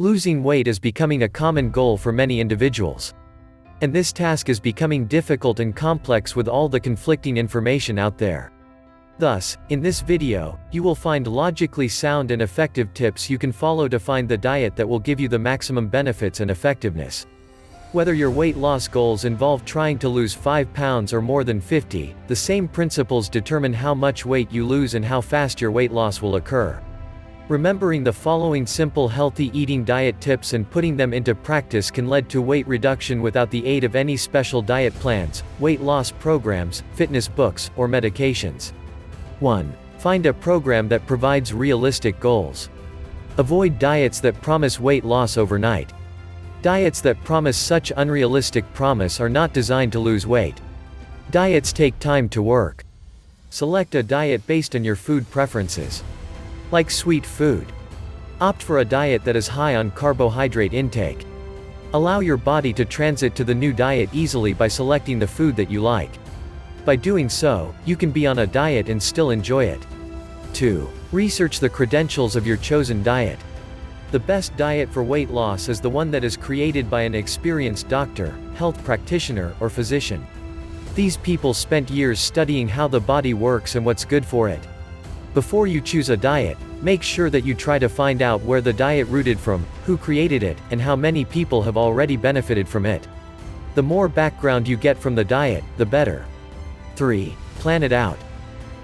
Losing weight is becoming a common goal for many individuals. And this task is becoming difficult and complex with all the conflicting information out there. Thus, in this video, you will find logically sound and effective tips you can follow to find the diet that will give you the maximum benefits and effectiveness. Whether your weight loss goals involve trying to lose 5 pounds or more than 50, the same principles determine how much weight you lose and how fast your weight loss will occur. Remembering the following simple healthy eating diet tips and putting them into practice can lead to weight reduction without the aid of any special diet plans, weight loss programs, fitness books, or medications. 1. Find a program that provides realistic goals. Avoid diets that promise weight loss overnight. Diets that promise such unrealistic promise are not designed to lose weight. Diets take time to work. Select a diet based on your food preferences. Like sweet food. Opt for a diet that is high on carbohydrate intake. Allow your body to transit to the new diet easily by selecting the food that you like. By doing so, you can be on a diet and still enjoy it. 2. Research the credentials of your chosen diet. The best diet for weight loss is the one that is created by an experienced doctor, health practitioner, or physician. These people spent years studying how the body works and what's good for it. Before you choose a diet, make sure that you try to find out where the diet rooted from, who created it, and how many people have already benefited from it. The more background you get from the diet, the better. 3. Plan it out.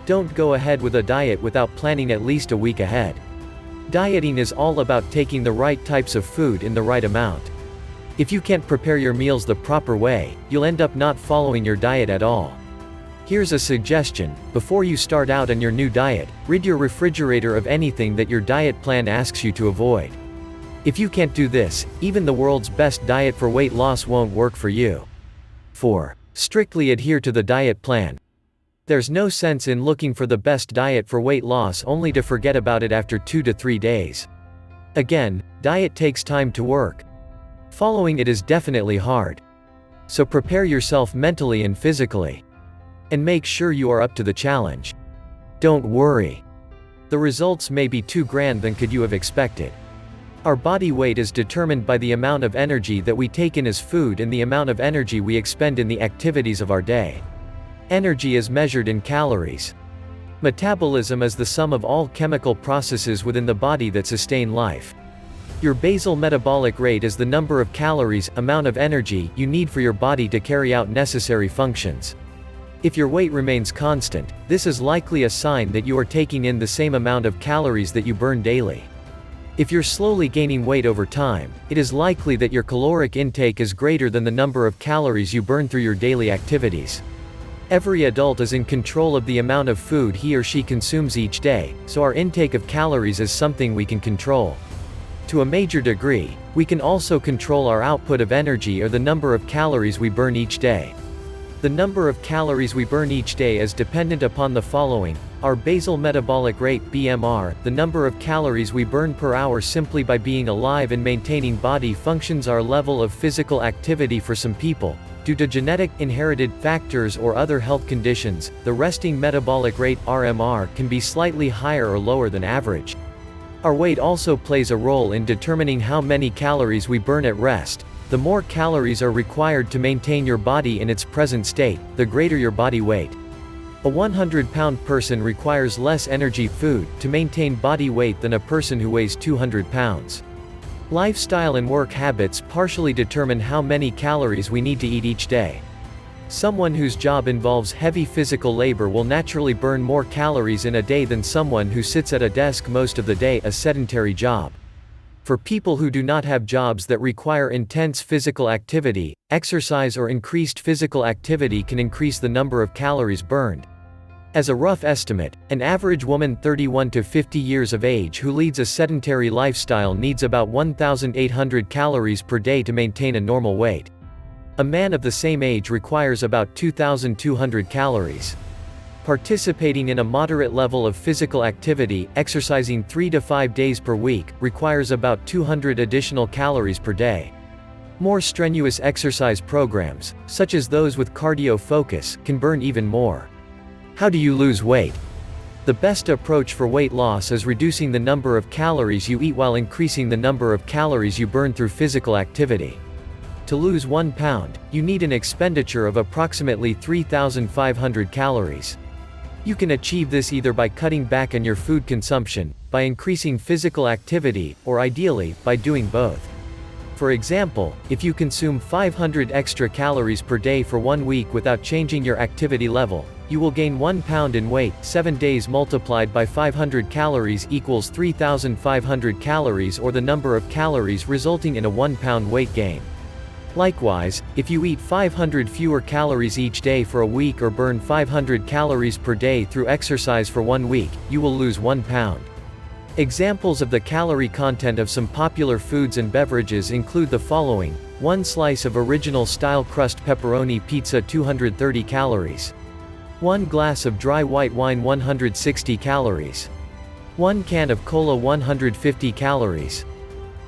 Don't go ahead with a diet without planning at least a week ahead. Dieting is all about taking the right types of food in the right amount. If you can't prepare your meals the proper way, you'll end up not following your diet at all. Here's a suggestion: before you start out on your new diet, rid your refrigerator of anything that your diet plan asks you to avoid. If you can't do this, even the world's best diet for weight loss won't work for you. 4. Strictly adhere to the diet plan. There's no sense in looking for the best diet for weight loss only to forget about it after 2 to 3 days. Again, diet takes time to work. Following it is definitely hard. So prepare yourself mentally and physically. And make sure you are up to the challenge. Don't worry. The results may be too grand than could you have expected. Our body weight is determined by the amount of energy that we take in as food and the amount of energy we expend in the activities of our day. Energy is measured in calories. Metabolism is the sum of all chemical processes within the body that sustain life. Your basal metabolic rate is the number of calories, amount of energy, you need for your body to carry out necessary functions. If your weight remains constant, this is likely a sign that you are taking in the same amount of calories that you burn daily. If you're slowly gaining weight over time, it is likely that your caloric intake is greater than the number of calories you burn through your daily activities. Every adult is in control of the amount of food he or she consumes each day, so our intake of calories is something we can control. To a major degree, we can also control our output of energy or the number of calories we burn each day. The number of calories we burn each day is dependent upon the following: our basal metabolic rate (BMR), the number of calories we burn per hour simply by being alive and maintaining body functions, our level of physical activity for some people, due to genetic, inherited factors or other health conditions, the resting metabolic rate (RMR) can be slightly higher or lower than average. Our weight also plays a role in determining how many calories we burn at rest. The more calories are required to maintain your body in its present state, the greater your body weight. A 100-pound person requires less energy food to maintain body weight than a person who weighs 200 pounds. Lifestyle and work habits partially determine how many calories we need to eat each day. Someone whose job involves heavy physical labor will naturally burn more calories in a day than someone who sits at a desk most of the day, a sedentary job. For people who do not have jobs that require intense physical activity, exercise or increased physical activity can increase the number of calories burned. As a rough estimate, an average woman 31 to 50 years of age who leads a sedentary lifestyle needs about 1,800 calories per day to maintain a normal weight. A man of the same age requires about 2,200 calories. Participating in a moderate level of physical activity, exercising 3 to 5 days per week, requires about 200 additional calories per day. More strenuous exercise programs, such as those with cardio focus, can burn even more. How do you lose weight? The best approach for weight loss is reducing the number of calories you eat while increasing the number of calories you burn through physical activity. To lose 1 pound, you need an expenditure of approximately 3,500 calories. You can achieve this either by cutting back on your food consumption, by increasing physical activity, or ideally, by doing both. For example, if you consume 500 extra calories per day for 1 week without changing your activity level, you will gain 1 pound in weight. 7 days multiplied by 500 calories equals 3,500 calories, or the number of calories resulting in a 1 pound weight gain. Likewise, if you eat 500 fewer calories each day for a week or burn 500 calories per day through exercise for 1 week, you will lose 1 pound. Examples of the calorie content of some popular foods and beverages include the following: 1 slice of original style crust pepperoni pizza 230 calories. 1 glass of dry white wine 160 calories. 1 can of cola 150 calories.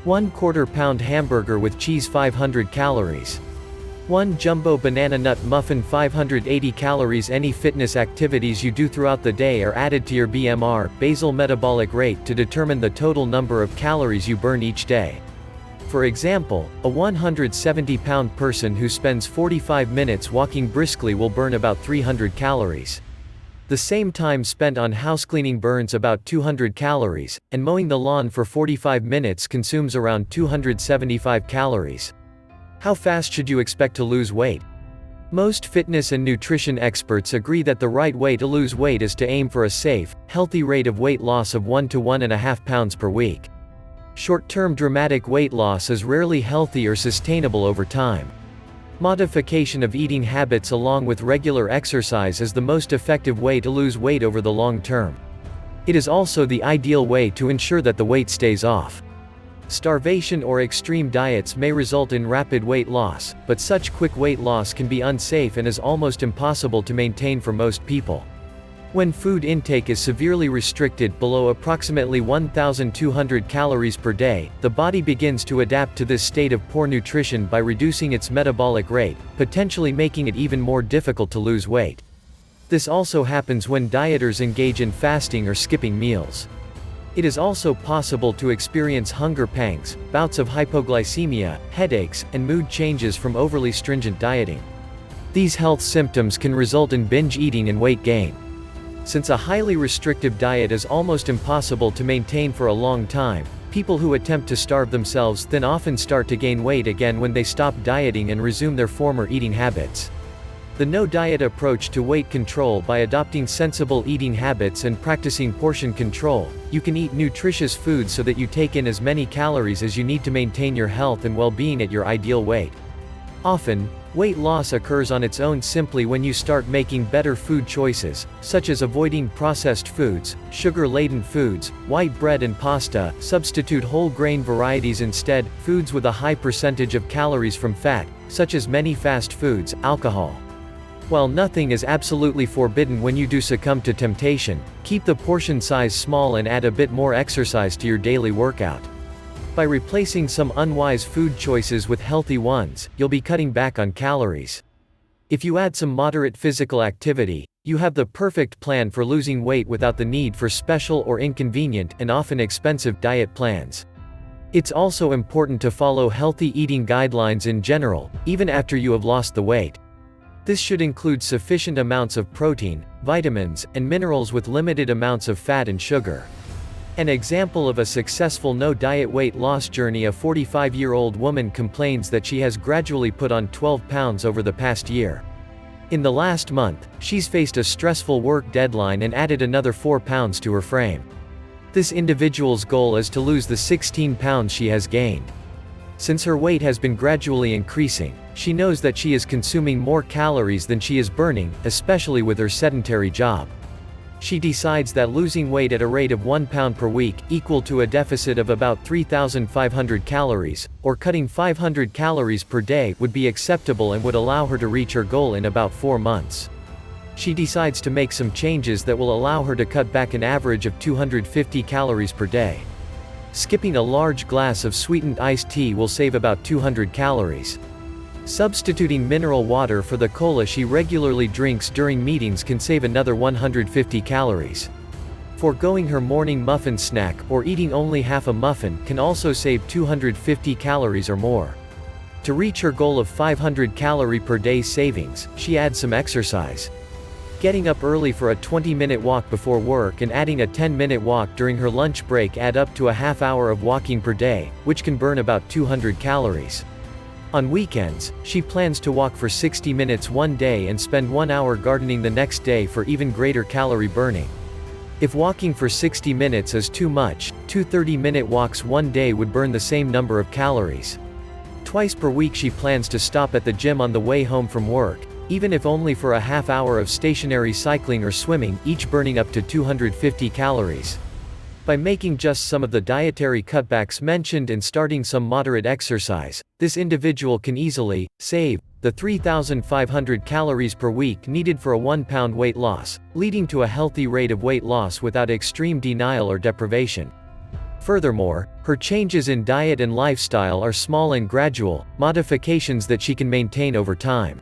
1/4 pound hamburger with cheese 500 calories. 1 jumbo banana nut muffin 580 calories. Any fitness activities you do throughout the day are added to your BMR, basal metabolic rate, to determine the total number of calories you burn each day. For example, a 170-pound person who spends 45 minutes walking briskly will burn about 300 calories. The same time spent on housecleaning burns about 200 calories, and mowing the lawn for 45 minutes consumes around 275 calories. How fast should you expect to lose weight? Most fitness and nutrition experts agree that the right way to lose weight is to aim for a safe, healthy rate of weight loss of 1 to 1.5 pounds per week. Short-term dramatic weight loss is rarely healthy or sustainable over time. Modification of eating habits along with regular exercise is the most effective way to lose weight over the long term. It is also the ideal way to ensure that the weight stays off. Starvation or extreme diets may result in rapid weight loss, but such quick weight loss can be unsafe and is almost impossible to maintain for most people. When food intake is severely restricted below approximately 1,200 calories per day, the body begins to adapt to this state of poor nutrition by reducing its metabolic rate, potentially making it even more difficult to lose weight. This also happens when dieters engage in fasting or skipping meals. It is also possible to experience hunger pangs, bouts of hypoglycemia, headaches, and mood changes from overly stringent dieting. These health symptoms can result in binge eating and weight gain. Since a highly restrictive diet is almost impossible to maintain for a long time, people who attempt to starve themselves thin often start to gain weight again when they stop dieting and resume their former eating habits. The no-diet approach to weight control: by adopting sensible eating habits and practicing portion control, you can eat nutritious foods so that you take in as many calories as you need to maintain your health and well-being at your ideal weight. Often, weight loss occurs on its own simply when you start making better food choices, such as avoiding processed foods, sugar-laden foods, white bread and pasta, substitute whole grain varieties instead, foods with a high percentage of calories from fat, such as many fast foods, alcohol. While nothing is absolutely forbidden when you do succumb to temptation, keep the portion size small and add a bit more exercise to your daily workout. By replacing some unwise food choices with healthy ones, you'll be cutting back on calories. If you add some moderate physical activity, you have the perfect plan for losing weight without the need for special or inconvenient and often expensive diet plans. It's also important to follow healthy eating guidelines in general, even after you have lost the weight. This should include sufficient amounts of protein, vitamins, and minerals with limited amounts of fat and sugar. An example of a successful no-diet weight loss journey: a 45-year-old woman complains that she has gradually put on 12 pounds over the past year. In the last month, she's faced a stressful work deadline and added another 4 pounds to her frame. This individual's goal is to lose the 16 pounds she has gained. Since her weight has been gradually increasing, she knows that she is consuming more calories than she is burning, especially with her sedentary job. She decides that losing weight at a rate of 1 pound per week, equal to a deficit of about 3,500 calories, or cutting 500 calories per day, would be acceptable and would allow her to reach her goal in about 4 months. She decides to make some changes that will allow her to cut back an average of 250 calories per day. Skipping a large glass of sweetened iced tea will save about 200 calories. Substituting mineral water for the cola she regularly drinks during meetings can save another 150 calories. Foregoing her morning muffin snack or eating only half a muffin can also save 250 calories or more. To reach her goal of 500 calorie per day savings, she adds some exercise. Getting up early for a 20-minute walk before work and adding a 10-minute walk during her lunch break add up to a half hour of walking per day, which can burn about 200 calories. On weekends, she plans to walk for 60 minutes one day and spend 1 hour gardening the next day for even greater calorie burning. If walking for 60 minutes is too much, 2 30-minute walks one day would burn the same number of calories. Twice per week she plans to stop at the gym on the way home from work, even if only for a half hour of stationary cycling or swimming, each burning up to 250 calories. By making just some of the dietary cutbacks mentioned and starting some moderate exercise, this individual can easily save the 3,500 calories per week needed for a 1-pound weight loss, leading to a healthy rate of weight loss without extreme denial or deprivation. Furthermore, her changes in diet and lifestyle are small and gradual modifications that she can maintain over time.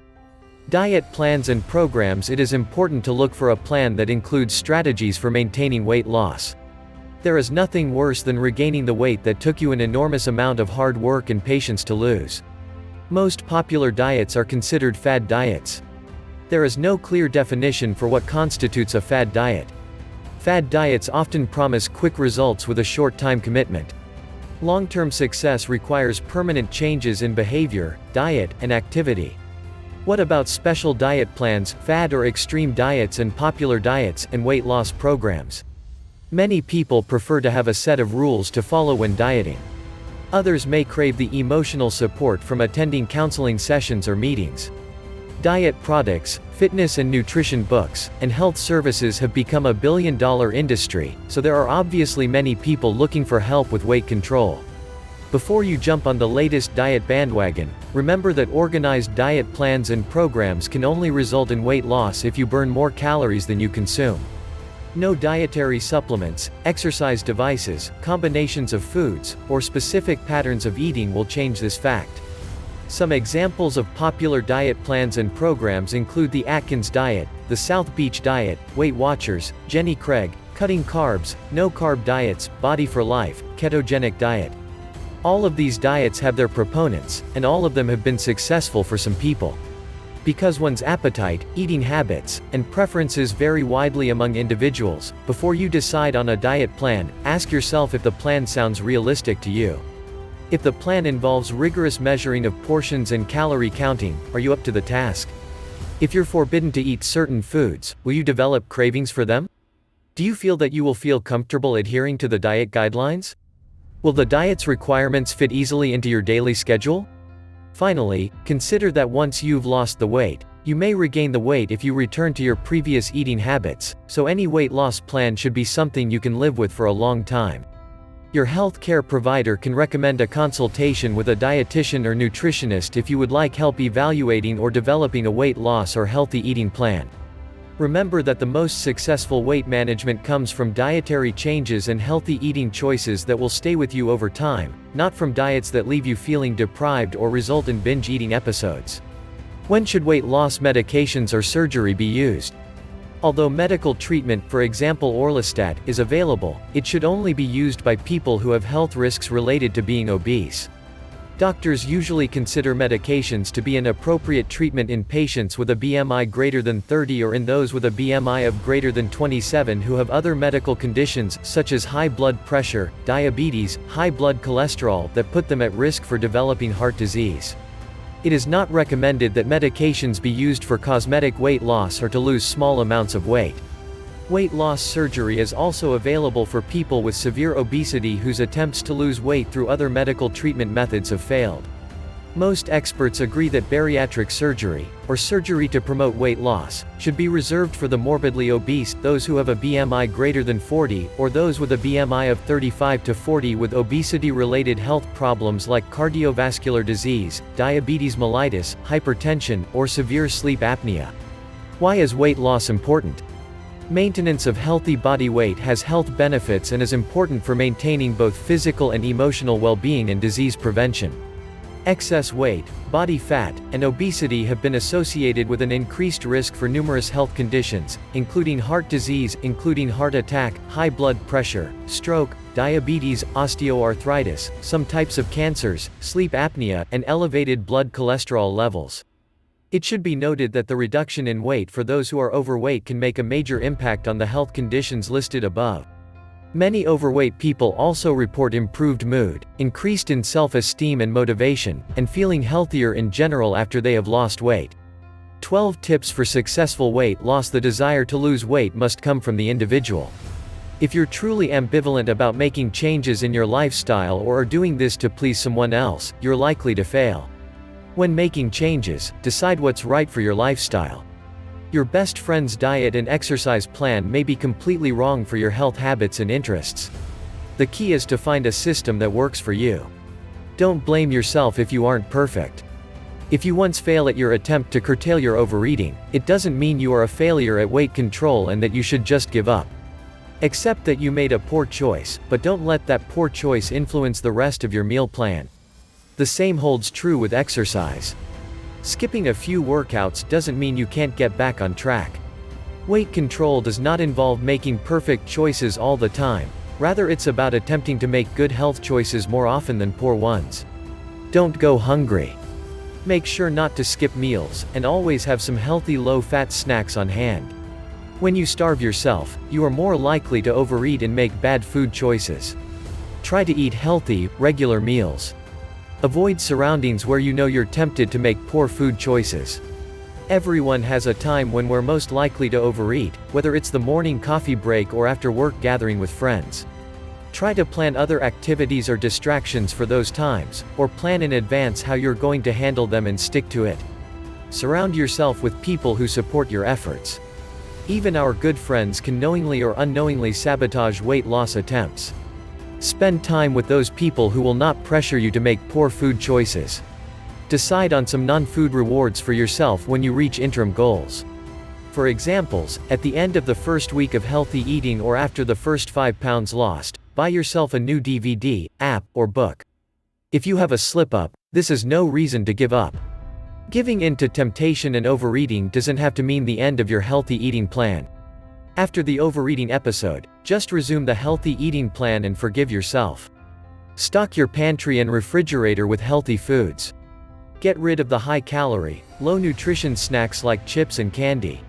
Diet plans and programs. It is important to look for a plan that includes strategies for maintaining weight loss. There is nothing worse than regaining the weight that took you an enormous amount of hard work and patience to lose. Most popular diets are considered fad diets. There is no clear definition for what constitutes a fad diet. Fad diets often promise quick results with a short time commitment. Long-term success requires permanent changes in behavior, diet, and activity. What about special diet plans, fad or extreme diets and popular diets, and weight loss programs? Many people prefer to have a set of rules to follow when dieting. Others may crave the emotional support from attending counseling sessions or meetings. Diet products, fitness and nutrition books, and health services have become a billion-dollar industry, so there are obviously many people looking for help with weight control. Before you jump on the latest diet bandwagon, remember that organized diet plans and programs can only result in weight loss if you burn more calories than you consume. No dietary supplements, exercise devices, combinations of foods, or specific patterns of eating will change this fact. Some examples of popular diet plans and programs include the Atkins Diet, the South Beach Diet, Weight Watchers, Jenny Craig, Cutting Carbs, No Carb Diets, Body for Life, Ketogenic Diet. All of these diets have their proponents, and all of them have been successful for some people. Because one's appetite, eating habits, and preferences vary widely among individuals, before you decide on a diet plan, ask yourself if the plan sounds realistic to you. If the plan involves rigorous measuring of portions and calorie counting, are you up to the task? If you're forbidden to eat certain foods, will you develop cravings for them? Do you feel that you will feel comfortable adhering to the diet guidelines? Will the diet's requirements fit easily into your daily schedule? Finally, consider that once you've lost the weight, you may regain the weight if you return to your previous eating habits, so any weight loss plan should be something you can live with for a long time. Your healthcare provider can recommend a consultation with a dietitian or nutritionist if you would like help evaluating or developing a weight loss or healthy eating plan. Remember that the most successful weight management comes from dietary changes and healthy eating choices that will stay with you over time, not from diets that leave you feeling deprived or result in binge eating episodes. When should weight loss medications or surgery be used? Although medical treatment, for example Orlistat, is available, it should only be used by people who have health risks related to being obese. Doctors usually consider medications to be an appropriate treatment in patients with a BMI greater than 30 or in those with a BMI of greater than 27 who have other medical conditions such as high blood pressure, diabetes, high blood cholesterol that put them at risk for developing heart disease. It is not recommended that medications be used for cosmetic weight loss or to lose small amounts of weight. Weight loss surgery is also available for people with severe obesity whose attempts to lose weight through other medical treatment methods have failed. Most experts agree that bariatric surgery, or surgery to promote weight loss, should be reserved for the morbidly obese, those who have a BMI greater than 40, or those with a BMI of 35 to 40 with obesity-related health problems like cardiovascular disease, diabetes mellitus, hypertension, or severe sleep apnea. Why is weight loss important? Maintenance of healthy body weight has health benefits and is important for maintaining both physical and emotional well-being and disease prevention. Excess weight, body fat, and obesity have been associated with an increased risk for numerous health conditions, including heart disease, including heart attack, high blood pressure, stroke, diabetes, osteoarthritis, some types of cancers, sleep apnea, and elevated blood cholesterol levels. It should be noted that the reduction in weight for those who are overweight can make a major impact on the health conditions listed above. Many overweight people also report improved mood, increased in self-esteem and motivation, and feeling healthier in general after they have lost weight. 12 tips for successful weight loss. The desire to lose weight must come from the individual. If you're truly ambivalent about making changes in your lifestyle or are doing this to please someone else, you're likely to fail. When making changes, decide what's right for your lifestyle. Your best friend's diet and exercise plan may be completely wrong for your health habits and interests. The key is to find a system that works for you. Don't blame yourself if you aren't perfect. If you once fail at your attempt to curtail your overeating, it doesn't mean you are a failure at weight control and that you should just give up. Accept that you made a poor choice, but don't let that poor choice influence the rest of your meal plan. The same holds true with exercise. Skipping a few workouts doesn't mean you can't get back on track. Weight control does not involve making perfect choices all the time, rather it's about attempting to make good health choices more often than poor ones. Don't go hungry. Make sure not to skip meals, and always have some healthy low-fat snacks on hand. When you starve yourself, you are more likely to overeat and make bad food choices. Try to eat healthy, regular meals. Avoid surroundings where you know you're tempted to make poor food choices. Everyone has a time when we're most likely to overeat, whether it's the morning coffee break or after work gathering with friends. Try to plan other activities or distractions for those times, or plan in advance how you're going to handle them and stick to it. Surround yourself with people who support your efforts. Even our good friends can knowingly or unknowingly sabotage weight loss attempts. Spend time with those people who will not pressure you to make poor food choices. Decide on some non-food rewards for yourself when you reach interim goals. For examples, at the end of the first week of healthy eating or after the first 5 pounds lost, buy yourself a new DVD, app, or book. If you have a slip-up, this is no reason to give up. Giving in to temptation and overeating doesn't have to mean the end of your healthy eating plan. After the overeating episode, just resume the healthy eating plan and forgive yourself. Stock your pantry and refrigerator with healthy foods. Get rid of the high-calorie, low-nutrition snacks like chips and candy.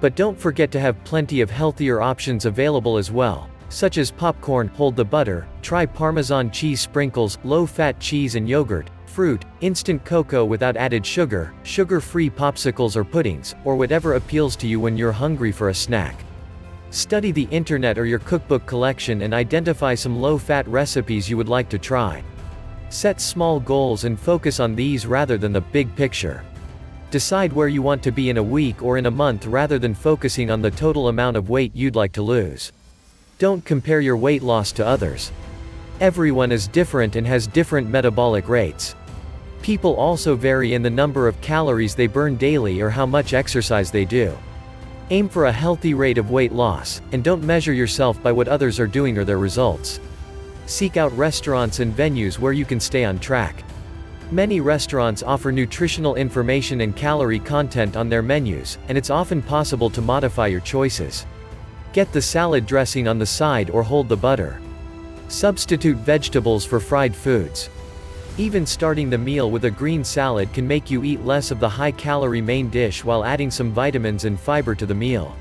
But don't forget to have plenty of healthier options available as well, such as popcorn, hold the butter, try Parmesan cheese sprinkles, low-fat cheese and yogurt, fruit, instant cocoa without added sugar, sugar-free popsicles or puddings, or whatever appeals to you when you're hungry for a snack. Study the internet or your cookbook collection and identify some low-fat recipes you would like to try. Set small goals and focus on these rather than the big picture. Decide where you want to be in a week or in a month rather than focusing on the total amount of weight you'd like to lose. Don't compare your weight loss to others. Everyone is different and has different metabolic rates. People also vary in the number of calories they burn daily or how much exercise they do. Aim for a healthy rate of weight loss, and don't measure yourself by what others are doing or their results. Seek out restaurants and venues where you can stay on track. Many restaurants offer nutritional information and calorie content on their menus, and it's often possible to modify your choices. Get the salad dressing on the side or hold the butter. Substitute vegetables for fried foods. Even starting the meal with a green salad can make you eat less of the high-calorie main dish while adding some vitamins and fiber to the meal.